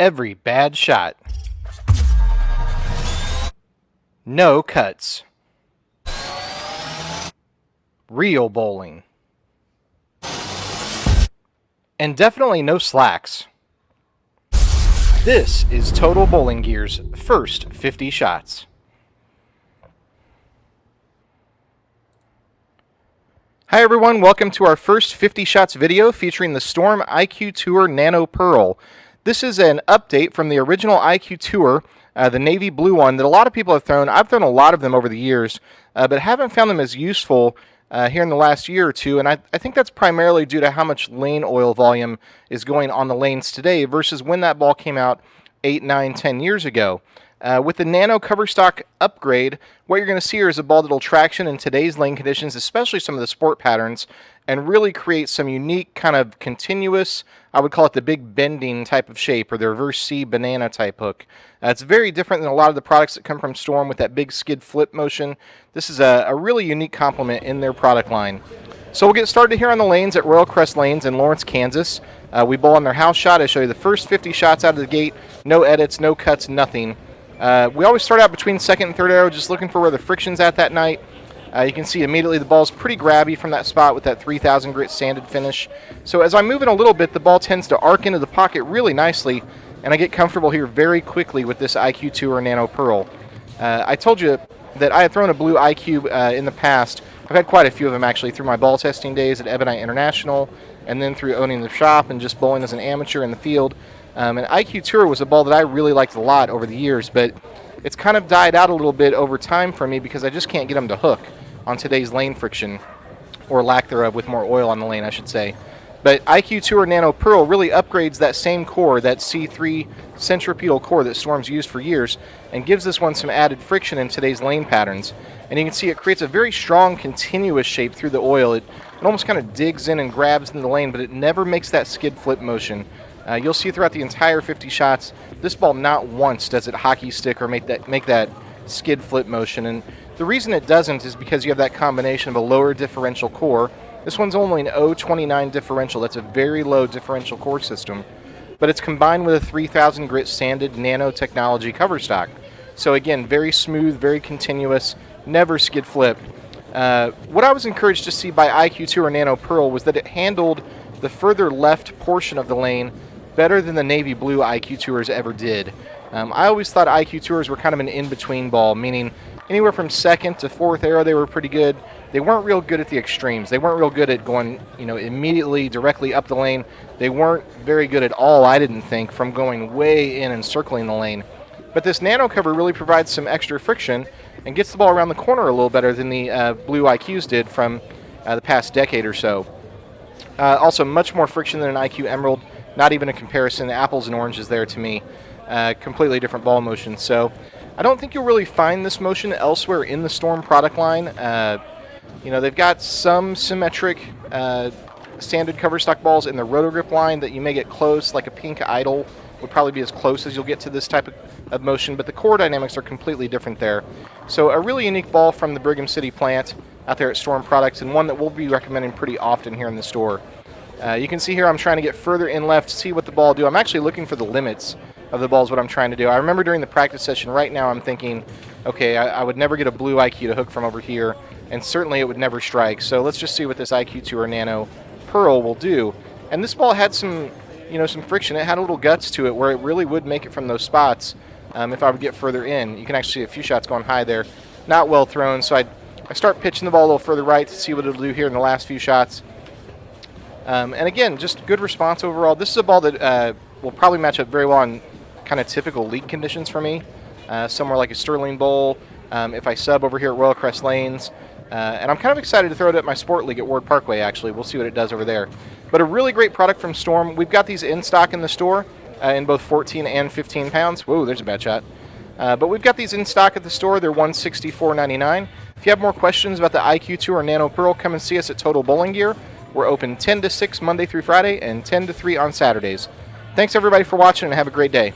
Every bad shot. No cuts. Real bowling. And definitely no slacks. This is Total Bowling Gear's first 50 shots. Hi everyone, welcome to our first 50 shots video featuring the Storm IQ Tour Nano Pearl. This is an update from the original IQ Tour, the navy blue one that a lot of people have thrown. I've thrown a lot of them over the years, but haven't found them as useful here in the last year or two, and I think that's primarily due to how much lane oil volume is going on the lanes today versus when that ball came out 8, 9, 10 years ago. With the Nano cover stock upgrade, what you're going to see here is a ball that will traction in today's lane conditions, especially some of the sport patterns, and really create some unique kind of continuous, I would call it the big bending type of shape, or the reverse C banana type hook. It's very different than a lot of the products that come from Storm with that big skid flip motion. This is a really unique complement in their product line. So we'll get started here on the lanes at Royal Crest Lanes in Lawrence, Kansas. We bowl on their house shot. I show you the first 50 shots out of the gate. No edits, no cuts, nothing. We always start out between second and third arrow, just looking for where the friction's at that night. You can see immediately the ball's pretty grabby from that spot with that 3000 grit sanded finish. So as I move in a little bit, the ball tends to arc into the pocket really nicely, and I get comfortable here very quickly with this IQ Tour Nano Pearl. I told you that I had thrown a blue IQ in the past. I've had quite a few of them actually through my ball testing days at Ebonite International, and then through owning the shop and just bowling as an amateur in the field. And IQ Tour was a ball that I really liked a lot over the years, but it's kind of died out a little bit over time for me because I just can't get them to hook on today's lane friction, or lack thereof, with more oil on the lane, I should say. But IQ Tour Nano Pearl really upgrades that same core, that C3 centripetal core that Storm's used for years, and gives this one some added friction in today's lane patterns. And you can see it creates a very strong, continuous shape through the oil. It almost kind of digs in and grabs in the lane, but it never makes that skid flip motion. You'll see throughout the entire 50 shots, this ball not once does it hockey stick or make that skid flip motion. And the reason it doesn't is because you have that combination of a lower differential core. This one's only an 0.29 differential. That's a very low differential core system. But it's combined with a 3000 grit sanded nano technology cover stock. So again, very smooth, very continuous, never skid flip. What I was encouraged to see by IQ Tour Nano Pearl was that it handled the further left portion of the lane better than the navy blue IQ Tours ever did. I always thought IQ Tours were kind of an in-between ball, meaning anywhere from second to fourth arrow they were pretty good. They weren't real good at the extremes. They weren't real good at going, immediately directly up the lane. They weren't very good at all, I didn't think, from going way in and circling the lane. But this nano cover really provides some extra friction and gets the ball around the corner a little better than the blue IQs did from the past decade or so. Also much more friction than an IQ Emerald. Not even a comparison. Apples and oranges there to me. Completely different ball motion. So I don't think you'll really find this motion elsewhere in the Storm product line. They've got some symmetric standard cover stock balls in the Rotogrip line that you may get close, like a Pink Idol would probably be as close as you'll get to this type of motion, but the core dynamics are completely different there. So a really unique ball from the Brigham City plant out there at Storm Products, and one that we'll be recommending pretty often here in the store. You can see here I'm trying to get further in left to see what the ball do. I'm actually looking for the limits of the ball is what I'm trying to do. I remember during the practice session right now I'm thinking, okay, I would never get a blue IQ to hook from over here, and certainly it would never strike. So let's just see what this IQ Tour Nano Pearl will do. And this ball had some friction. It had a little guts to it where it really would make it from those spots if I would get further in. You can actually see a few shots going high there. Not well thrown, so I start pitching the ball a little further right to see what it'll do here in the last few shots. And again, just good response overall. This is a ball that will probably match up very well in kind of typical league conditions for me. Somewhere like a Sterling Bowl, if I sub over here at Royal Crest Lanes. And I'm kind of excited to throw it at my sport league at Ward Parkway, actually. We'll see what it does over there. But a really great product from Storm. We've got these in stock in the store in both 14 and 15 pounds. Whoa, there's a bad shot. But we've got these in stock at the store. They're $164.99. If you have more questions about the IQ Tour Nano Pearl, come and see us at Total Bowling Gear. We're open 10 to 6 Monday through Friday and 10 to 3 on Saturdays. Thanks everybody for watching, and have a great day.